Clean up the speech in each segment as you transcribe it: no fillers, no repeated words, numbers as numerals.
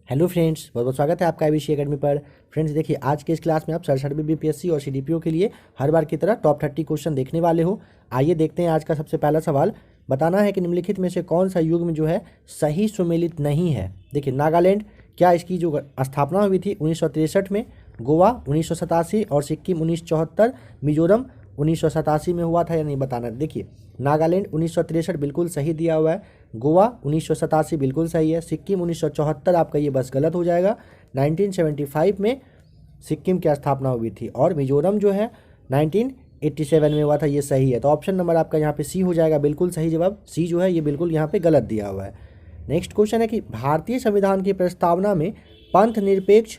Hello friends, बहुत बहुत स्वागत है आपका आईबीसी एकेडमी पर। फ्रेंड्स देखिए, आज के इस क्लास में आप 67 बीपीएससी और सीडीपीओ के लिए हर बार की तरह टॉप 30 क्वेश्चन देखने वाले हो। आइए देखते हैं आज का सबसे पहला सवाल। बताना है कि निम्नलिखित में से कौन सा युग्म जो है सही सुमेलित नहीं है। देखिए, नागालैंड, क्या इसकी जो स्थापना हुई थी 1963 में, गोवा 1987 और सिक्किम 1974, मिजोरम 1987 में हुआ था या नहीं बताना। देखिए, नागालैंड 1963 बिल्कुल सही दिया हुआ है, गोवा 1987 बिल्कुल सही है, सिक्किम 1974 आपका ये बस गलत हो जाएगा। 1975 में सिक्किम की स्थापना हुई थी और मिजोरम जो है 1987 में हुआ था, ये सही है। तो ऑप्शन नंबर आपका यहाँ पे सी हो जाएगा, बिल्कुल सही जवाब सी जो है ये बिल्कुल यहाँ पे गलत दिया हुआ है। नेक्स्ट क्वेश्चन है कि भारतीय संविधान की प्रस्तावना में पंथ निरपेक्ष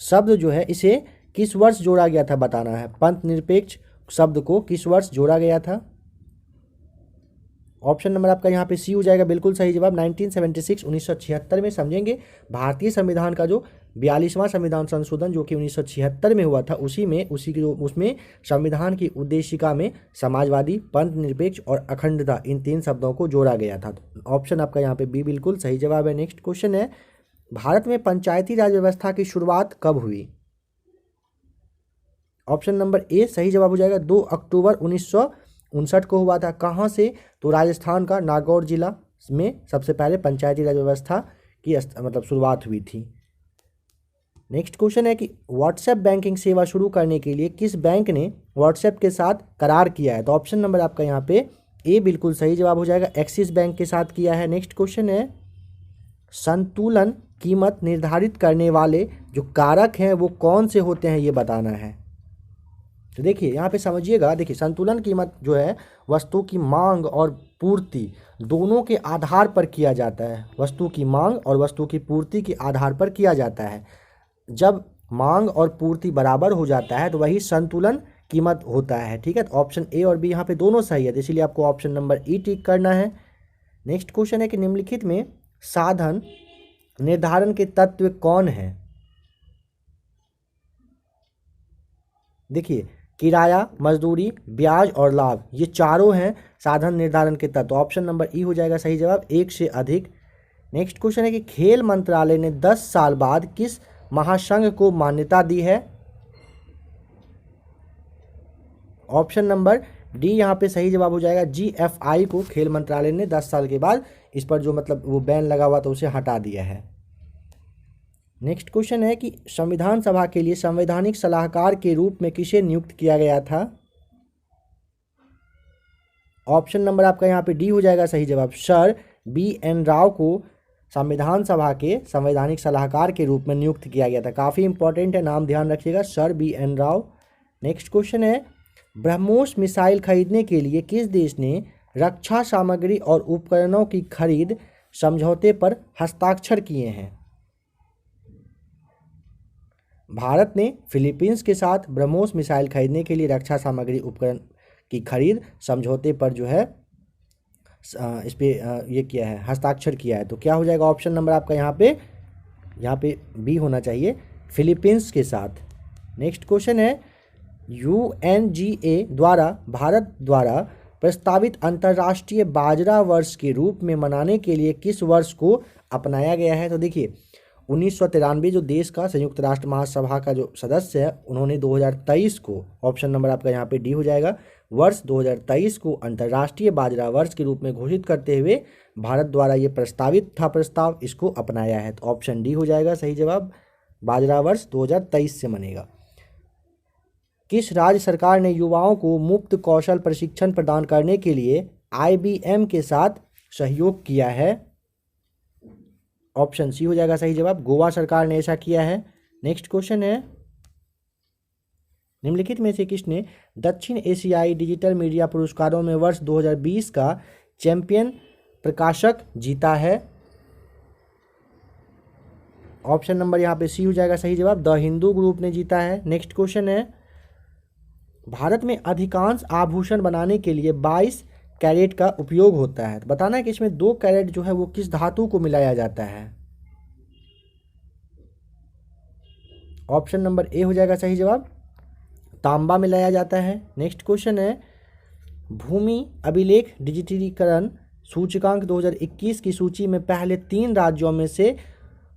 शब्द जो है इसे किस वर्ष जोड़ा गया था बताना है। पंथ निरपेक्ष शब्द को किस वर्ष जोड़ा गया था। ऑप्शन नंबर आपका यहाँ पे सी हो जाएगा, बिल्कुल सही जवाब 1976 1976 में। समझेंगे, भारतीय संविधान का जो 42वां संविधान संशोधन जो कि 1976 में हुआ था, उसमें संविधान की उद्देशिका में समाजवादी, पंथ निरपेक्ष और अखंडता इन 3 शब्दों को जोड़ा गया था। ऑप्शन आपका यहाँ पे बी बिल्कुल सही जवाब है। नेक्स्ट क्वेश्चन है, भारत में पंचायती राज व्यवस्था की शुरुआत कब हुई। ऑप्शन नंबर ए सही जवाब हो जाएगा, 2 अक्टूबर 1959 को हुआ था। कहाँ से, तो राजस्थान का नागौर जिला में सबसे पहले पंचायती राज व्यवस्था की शुरुआत हुई थी। नेक्स्ट क्वेश्चन है कि व्हाट्सएप बैंकिंग सेवा शुरू करने के लिए किस बैंक ने व्हाट्सएप के साथ करार किया है। तो ऑप्शन नंबर आपका यहाँ पे ए बिल्कुल सही जवाब हो जाएगा, एक्सिस बैंक के साथ किया है। नेक्स्ट क्वेश्चन है, संतुलन कीमत निर्धारित करने वाले जो कारक हैं वो कौन से होते हैं ये बताना है। तो देखिए यहाँ पे समझिएगा, देखिए संतुलन कीमत जो है वस्तु की मांग और पूर्ति दोनों के आधार पर किया जाता है। वस्तु की मांग और वस्तु की पूर्ति के आधार पर किया जाता है। जब मांग और पूर्ति बराबर हो जाता है तो वही संतुलन कीमत होता है। ठीक है, तो ऑप्शन ए और बी यहाँ पे दोनों सही है, तो इसीलिए आपको ऑप्शन नंबर ई टिक करना है। नेक्स्ट क्वेश्चन है कि निम्नलिखित में साधन निर्धारण के तत्व कौन है। देखिए, किराया, मजदूरी, ब्याज और लाभ, ये चारों हैं साधन निर्धारण के तत्व। ऑप्शन नंबर ई हो जाएगा सही जवाब, एक से अधिक। नेक्स्ट क्वेश्चन है कि खेल मंत्रालय ने 10 साल बाद किस महासंघ को मान्यता दी है। ऑप्शन नंबर डी यहाँ पे सही जवाब हो जाएगा, जीएफआई को खेल मंत्रालय ने 10 साल के बाद इस पर जो वो बैन लगा हुआ था उसे हटा दिया है। नेक्स्ट क्वेश्चन है कि संविधान सभा के लिए संवैधानिक सलाहकार के रूप में किसे नियुक्त किया गया था। ऑप्शन नंबर आपका यहाँ पे डी हो जाएगा सही जवाब, सर बी.एन. राव को संविधान सभा के संवैधानिक सलाहकार के रूप में नियुक्त किया गया था। काफ़ी इंपॉर्टेंट है, नाम ध्यान रखिएगा, sir BN. Rao. Next question है, ब्रह्मोस मिसाइल खरीदने के लिए किस देश ने रक्षा सामग्री और उपकरणों की खरीद समझौते पर हस्ताक्षर किए हैं। भारत ने फिलीपींस के साथ ब्रह्मोस मिसाइल खरीदने के लिए रक्षा सामग्री उपकरण की खरीद समझौते पर जो है इस पर ये किया है, हस्ताक्षर किया है। तो क्या हो जाएगा ऑप्शन नंबर आपका यहाँ पे बी होना चाहिए, फिलीपींस के साथ। नेक्स्ट क्वेश्चन है, यूएनजीए द्वारा भारत द्वारा प्रस्तावित अंतर्राष्ट्रीय बाजरा वर्ष के रूप में मनाने के लिए किस वर्ष को अपनाया गया है। तो देखिए, 1993 जो देश का संयुक्त राष्ट्र महासभा का जो सदस्य है उन्होंने 2023 को, ऑप्शन नंबर आपका यहाँ पे डी हो जाएगा, वर्ष 2023 को अंतर्राष्ट्रीय बाजरा वर्ष के रूप में घोषित करते हुए भारत द्वारा ये प्रस्तावित था प्रस्ताव, इसको अपनाया है। तो ऑप्शन डी हो जाएगा सही जवाब, बाजरा वर्ष 2023 से मनेगा। किस राज्य सरकार ने युवाओं को मुफ्त कौशल प्रशिक्षण प्रदान करने के लिए IBM के साथ सहयोग किया है। ऑप्शन सी हो जाएगा सही जवाब, गोवा सरकार ने ऐसा किया है। नेक्स्ट क्वेश्चन है, निम्नलिखित में से किसने दक्षिण एशियाई डिजिटल मीडिया पुरस्कारों में वर्ष 2020 का चैंपियन प्रकाशक जीता है। ऑप्शन नंबर यहाँ पे सी हो जाएगा सही जवाब, द हिंदू ग्रुप ने जीता है। नेक्स्ट क्वेश्चन है, भारत में अधिकांश आभूषण बनाने के लिए 22 कैरेट का उपयोग होता है। तो बताना है कि इसमें 2 कैरेट जो है वो किस धातु को मिलाया जाता है। ऑप्शन नंबर ए हो जाएगा सही जवाब, तांबा मिलाया जाता है। नेक्स्ट क्वेश्चन है, भूमि अभिलेख डिजिटलीकरण सूचकांक 2021 की सूची में पहले 3 राज्यों में से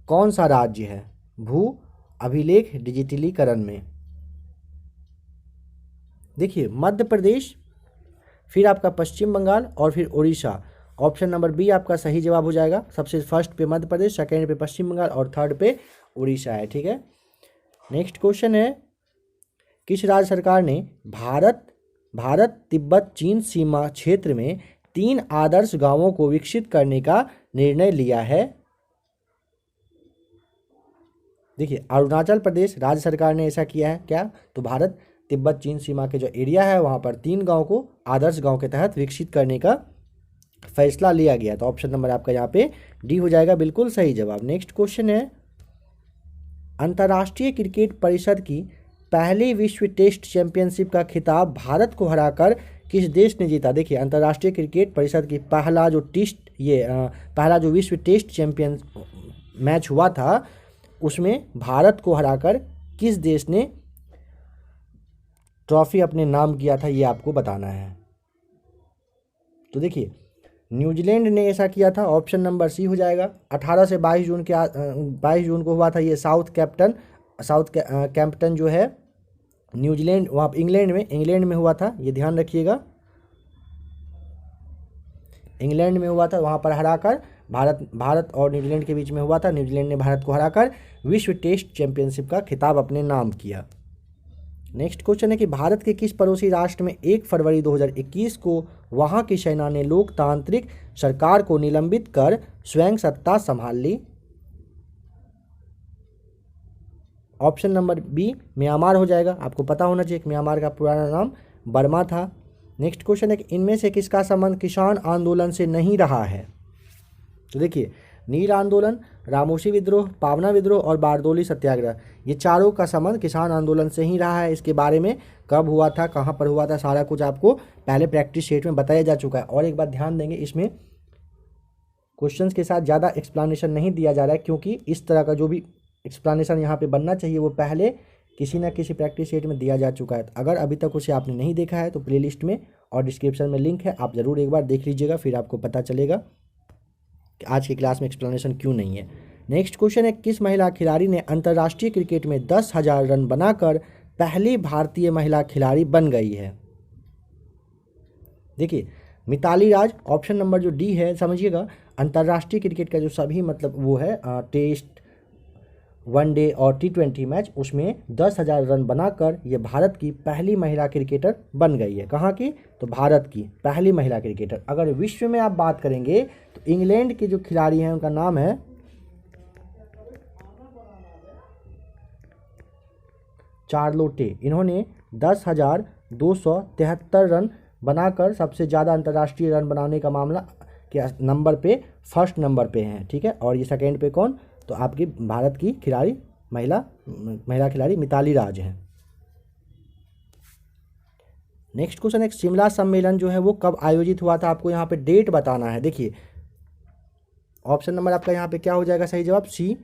कौन सा राज्य है भू अभिलेख डिजिटलीकरण में? देखिए, मध्य प्रदेश, फिर आपका पश्चिम बंगाल और फिर उड़ीसा। ऑप्शन नंबर बी आपका सही जवाब हो जाएगा। सबसे फर्स्ट पे मध्य प्रदेश, सेकेंड पे पश्चिम बंगाल और थर्ड पे उड़ीसा है। ठीक है, नेक्स्ट क्वेश्चन है, किस राज्य सरकार ने भारत तिब्बत चीन सीमा क्षेत्र में 3 आदर्श गांवों को विकसित करने का निर्णय लिया है? देखिए, अरुणाचल प्रदेश राज्य सरकार ने ऐसा किया है क्या? तो भारत तिब्बत चीन सीमा के जो एरिया है वहां पर 3 गांव को आदर्श गांव के तहत विकसित करने का फैसला लिया गया। तो ऑप्शन नंबर आपका यहाँ पे डी हो जाएगा, बिल्कुल सही जवाब। नेक्स्ट क्वेश्चन है, अंतर्राष्ट्रीय क्रिकेट परिषद की पहली विश्व टेस्ट चैंपियनशिप का खिताब भारत को हराकर किस देश ने जीता? देखिए, अंतर्राष्ट्रीय क्रिकेट परिषद की पहला जो विश्व टेस्ट चैंपियन मैच हुआ था उसमें भारत को हराकर किस देश ने ट्रॉफी अपने नाम किया था, ये आपको बताना है। तो देखिए, न्यूजीलैंड ने ऐसा किया था, ऑप्शन नंबर सी हो जाएगा। 18 से 22 जून को हुआ था ये साउथ कैंपटन जो है न्यूजीलैंड, वहाँ इंग्लैंड में हुआ था, ये ध्यान रखिएगा। इंग्लैंड में हुआ था, वहाँ पर हराकर भारत और न्यूजीलैंड के बीच में हुआ था। न्यूजीलैंड ने भारत को हराकर विश्व टेस्ट चैंपियनशिप का खिताब अपने नाम किया। नेक्स्ट क्वेश्चन है कि भारत के किस पड़ोसी राष्ट्र में 1 फरवरी 2021 को वहां की सेना ने लोकतांत्रिक सरकार को निलंबित कर स्वयं सत्ता संभाल ली? ऑप्शन नंबर बी म्यांमार हो जाएगा। आपको पता होना चाहिए कि म्यांमार का पुराना नाम बर्मा था। नेक्स्ट क्वेश्चन है कि इनमें से किसका संबंध किसान आंदोलन से नहीं रहा है? तो देखिए, नील आंदोलन, रामोशी विद्रोह, पावना विद्रोह और बारदोली सत्याग्रह, ये चारों का संबंध किसान आंदोलन से ही रहा है। इसके बारे में कब हुआ था, कहाँ पर हुआ था, सारा कुछ आपको पहले प्रैक्टिस सेट में बताया जा चुका है। और एक बात ध्यान देंगे, इसमें क्वेश्चंस के साथ ज़्यादा एक्सप्लेनेशन नहीं दिया जा रहा है, क्योंकि इस तरह का जो भी एक्सप्लेनेशन यहाँ पे बनना चाहिए वो पहले किसी न किसी प्रैक्टिस सेट में दिया जा चुका है। अगर अभी तक उसे आपने नहीं देखा है तो प्लेलिस्ट में और डिस्क्रिप्शन में लिंक है, आप ज़रूर एक बार देख लीजिएगा, फिर आपको पता चलेगा कि आज की क्लास में एक्सप्लेनेशन क्यों नहीं है। नेक्स्ट क्वेश्चन है, किस महिला खिलाड़ी ने अंतर्राष्ट्रीय क्रिकेट में 10,000 रन बनाकर पहली भारतीय महिला खिलाड़ी बन गई है? देखिए, मिताली राज। ऑप्शन नंबर जो डी है, समझिएगा, अंतर्राष्ट्रीय क्रिकेट का जो सभी मतलब वो है टेस्ट, वनडे और T20 मैच, उसमें 10,000 रन बनाकर ये भारत की पहली महिला क्रिकेटर बन गई है। कहाँ की? तो भारत की पहली महिला क्रिकेटर। अगर विश्व में आप बात करेंगे तो इंग्लैंड के जो खिलाड़ी हैं उनका नाम है चार्लोटे। इन्होंने 10,273 रन बनाकर सबसे ज़्यादा अंतर्राष्ट्रीय रन बनाने का मामला के नंबर पे फर्स्ट नंबर पे हैं। ठीक है, और ये सेकेंड पे कौन? तो आपकी भारत की खिलाड़ी महिला खिलाड़ी मिताली राज हैं। नेक्स्ट क्वेश्चन है, शिमला सम्मेलन जो है वो कब आयोजित हुआ था? आपको यहाँ पे डेट बताना है। देखिए, ऑप्शन नंबर आपका यहाँ पे क्या हो जाएगा? सही जवाब सी,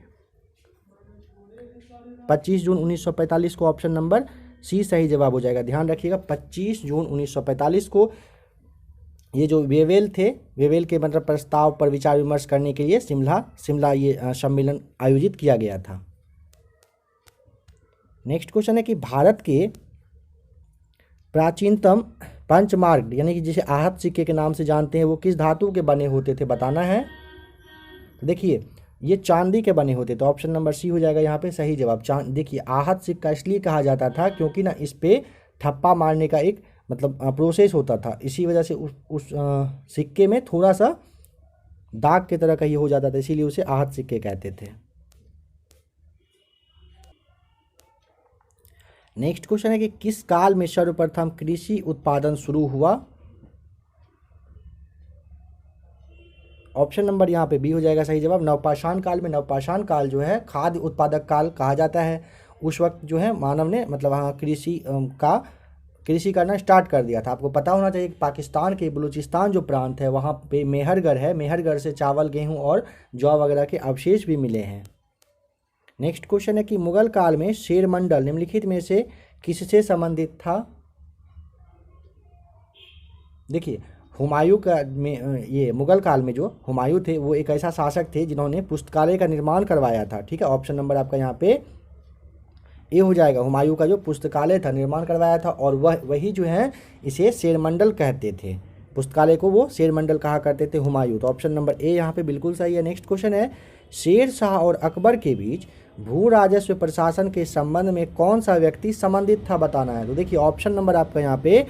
25 जून 1945 को ऑप्शन नंबर सी सही जवाब हो जाएगा। ध्यान रखिएगा, 25 जून 1945 को ये जो वेवेल थे, वेवेल के मतलब प्रस्ताव पर विचार विमर्श करने के लिए शिमला ये सम्मेलन आयोजित किया गया था। नेक्स्ट क्वेश्चन है कि भारत के प्राचीनतम पंचमार्ग यानी कि जिसे आहत सिक्के के नाम से जानते हैं वो किस धातु के बने होते थे, बताना है। तो देखिए, ये चांदी के बने होते, तो ऑप्शन नंबर सी हो जाएगा यहाँ पे सही जवाब। देखिए, आहत सिक्का इसलिए कहा जाता था क्योंकि ना इस पे ठप्पा मारने का एक मतलब प्रोसेस होता था, इसी वजह से उस सिक्के में थोड़ा सा दाग की तरह का ये हो जाता था, इसीलिए उसे आहत सिक्के कहते थे। नेक्स्ट क्वेश्चन है कि किस काल में सर्वप्रथम कृषि उत्पादन शुरू हुआ? ऑप्शन नंबर यहाँ पे बी हो जाएगा सही जवाब, नवपाषाण काल में। नवपाषाण काल जो है खाद्य उत्पादक काल कहा जाता है। उस वक्त जो है मानव ने मतलब हाँ कृषि करना स्टार्ट कर दिया था। आपको पता होना चाहिए कि पाकिस्तान के बलूचिस्तान जो प्रांत है वहाँ पे मेहरगढ़ है, मेहरगढ़ से चावल, गेहूँ और जौ वगैरह के अवशेष भी मिले हैं। नेक्स्ट क्वेश्चन है कि मुगल काल में शेर मंडल निम्नलिखित में से किससे संबंधित था? देखिए, हुमायूं का में ये मुगल काल में जो हुमायूं थे वो एक ऐसा शासक थे जिन्होंने पुस्तकालय का निर्माण करवाया था। ठीक है, ऑप्शन नंबर आपका यहाँ पे ए हो जाएगा। हुमायूं का जो पुस्तकालय था निर्माण करवाया था, और वही जो है इसे शेरमंडल कहते थे। पुस्तकालय को वो शेरमंडल कहा करते थे हुमायूं। तो ऑप्शन नंबर ए यहाँ पे बिल्कुल सही है। नेक्स्ट क्वेश्चन है, शेर शाह और अकबर के बीच भू राजस्व प्रशासन के संबंध में कौन सा व्यक्ति संबंधित था, बताना है। तो देखिए ऑप्शन नंबर आपका यहाँ पे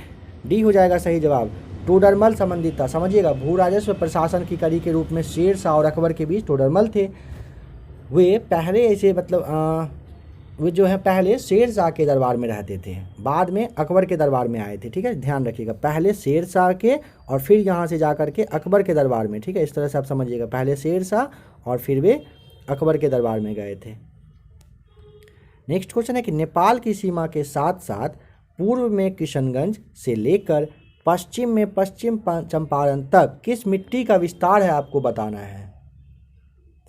डी हो जाएगा सही जवाब। टोडरमल संबंधित था। समझिएगा, भू राजस्व प्रशासन की कड़ी के रूप में शेर शाह और अकबर के बीच टोडरमल थे। वे पहले ऐसे मतलब वो जो है पहले शेर शाह के दरबार में रहते थे, बाद में अकबर के दरबार में आए थे। ठीक है, ध्यान रखिएगा, पहले शेर शाह के और फिर यहाँ से जा कर के अकबर के दरबार में। ठीक है, इस तरह से आप समझिएगा, पहले शेर शाह और फिर वे अकबर के दरबार में गए थे। नेक्स्ट क्वेश्चन है कि नेपाल की सीमा के साथ साथ पूर्व में किशनगंज से लेकर पश्चिम में पश्चिम चंपारण तक किस मिट्टी का विस्तार है, आपको बताना है।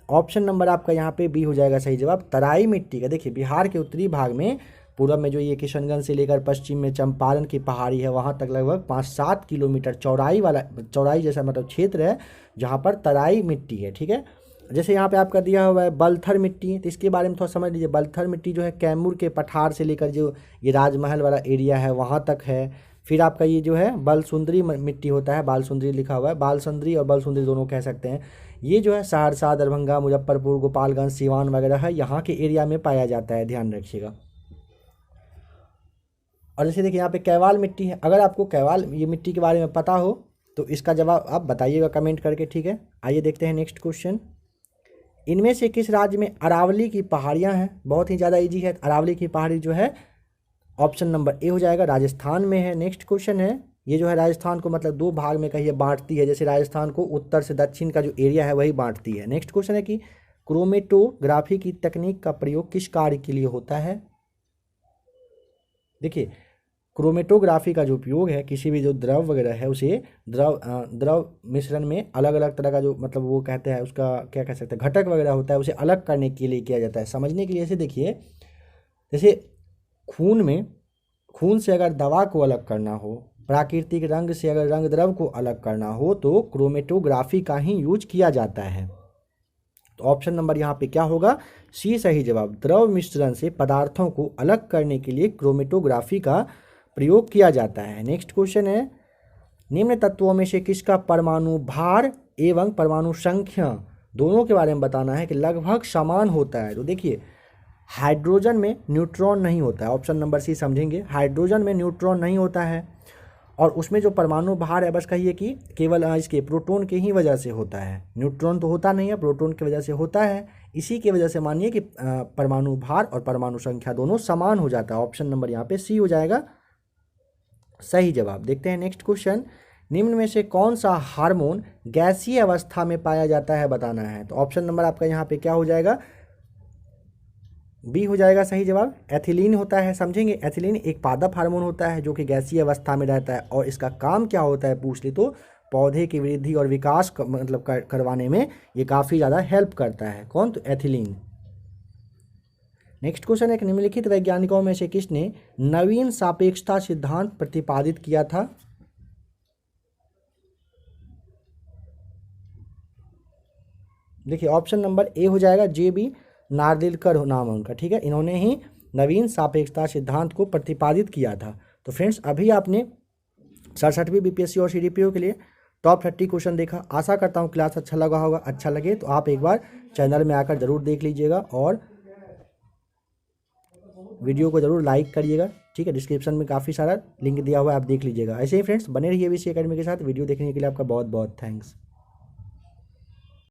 ऑप्शन नंबर आपका यहाँ पे बी हो जाएगा सही जवाब, तराई मिट्टी का। देखिए बिहार के उत्तरी भाग में पूर्व में जो ये किशनगंज से लेकर पश्चिम में चंपारण की पहाड़ी है, वहाँ तक लगभग 5-7 किलोमीटर चौड़ाई जैसा मतलब क्षेत्र है जहाँ पर तराई मिट्टी है। ठीक है, जैसे यहाँ पे आपका दिया हुआ है बलथर मिट्टी, तो इसके बारे में थोड़ा समझ लीजिए। बलथर मिट्टी जो है कैमूर के पठार से लेकर जो ये राजमहल वाला एरिया है वहाँ तक है। फिर आपका ये जो है बालसुंदरी मिट्टी होता है, बालसुंदरी लिखा हुआ है, बालसुंदरी और बालसुंदरी दोनों कह सकते हैं। ये जो है सहरसा, दरभंगा, मुजफ्फरपुर, गोपालगंज, सिवान वगैरह है, यहाँ के एरिया में पाया जाता है, ध्यान रखिएगा। और जैसे देखिए यहाँ पे कैवाल मिट्टी है। अगर आपको कैवाल ये मिट्टी के बारे में पता हो तो इसका जवाब आप बताइएगा कमेंट करके। ठीक है, आइए देखते हैं नेक्स्ट क्वेश्चन। इनमें से किस राज्य में अरावली की पहाड़ियाँ हैं? बहुत ही ज़्यादा ईजी है। अरावली की पहाड़ी जो है ऑप्शन नंबर ए हो जाएगा, राजस्थान में है। नेक्स्ट क्वेश्चन है, ये जो है राजस्थान को मतलब 2 भाग में कहिए बांटती है, जैसे राजस्थान को उत्तर से दक्षिण का जो एरिया है वही बांटती है। नेक्स्ट क्वेश्चन है कि क्रोमेटोग्राफी की तकनीक का प्रयोग किस कार्य के लिए होता है? देखिए क्रोमेटोग्राफी का जो उपयोग है, किसी भी जो द्रव वगैरह है उसे द्रव मिश्रण में अलग अलग तरह का जो मतलब वो कहते हैं उसका क्या कह सकते हैं घटक वगैरह होता है, उसे अलग करने के लिए किया जाता है। समझने के लिए ऐसे देखिए, जैसे खून से अगर दवा को अलग करना हो, प्राकृतिक रंग से अगर रंग द्रव को अलग करना हो, तो क्रोमेटोग्राफी का ही यूज किया जाता है। तो ऑप्शन नंबर यहाँ पे क्या होगा, सी सही जवाब। द्रव मिश्रण से पदार्थों को अलग करने के लिए क्रोमेटोग्राफी का प्रयोग किया जाता है। नेक्स्ट क्वेश्चन है, निम्न तत्वों में से किसका परमाणु भार एवं परमाणु संख्या दोनों के बारे में बताना है कि लगभग समान होता है। तो देखिए हाइड्रोजन में न्यूट्रॉन नहीं होता है, ऑप्शन नंबर सी समझेंगे। हाइड्रोजन में न्यूट्रॉन नहीं होता है और उसमें जो परमाणु भार है बस कहिए कि केवल इसके प्रोटॉन के ही वजह से होता है। न्यूट्रॉन तो होता नहीं है, प्रोटॉन की वजह से होता है। इसी की वजह से मानिए कि परमाणु भार और परमाणु संख्या दोनों समान हो जाता है। ऑप्शन नंबर यहाँ पे सी हो जाएगा सही जवाब। देखते हैं नेक्स्ट क्वेश्चन, निम्न में से कौन सा हार्मोन गैसीय अवस्था में पाया जाता है, बताना है। तो ऑप्शन नंबर आपका यहाँ पे क्या हो जाएगा, बी हो जाएगा सही जवाब। एथिलीन होता है, समझेंगे। एथिलीन एक पादप हार्मोन होता है जो कि गैसीय अवस्था में रहता है, और इसका काम क्या होता है पूछ ले तो पौधे की वृद्धि और विकास मतलब करवाने में ये काफ़ी ज़्यादा हेल्प करता है। कौन? तो एथिलीन। नेक्स्ट क्वेश्चन है कि निम्नलिखित वैज्ञानिकों में से किसने नवीन सापेक्षता सिद्धांत प्रतिपादित किया था? देखिए ऑप्शन नंबर ए हो जाएगा, जे.बी. नारदिलकर नाम है उनका। ठीक है, इन्होंने ही नवीन सापेक्षता सिद्धांत को प्रतिपादित किया था। तो फ्रेंड्स अभी आपने 67वीं बीपीएससी और सीडीपीओ के लिए टॉप 30 क्वेश्चन देखा। आशा करता हूँ क्लास अच्छा लगा होगा। अच्छा लगे तो आप एक बार चैनल में आकर ज़रूर देख लीजिएगा और वीडियो को ज़रूर लाइक करिएगा। ठीक है, डिस्क्रिप्शन में काफ़ी सारा लिंक दिया हुआ है, आप देख लीजिएगा। ऐसे ही फ्रेंड्स बने रहिए वीसी एकेडमी के साथ। वीडियो देखने के लिए आपका बहुत बहुत थैंक्स।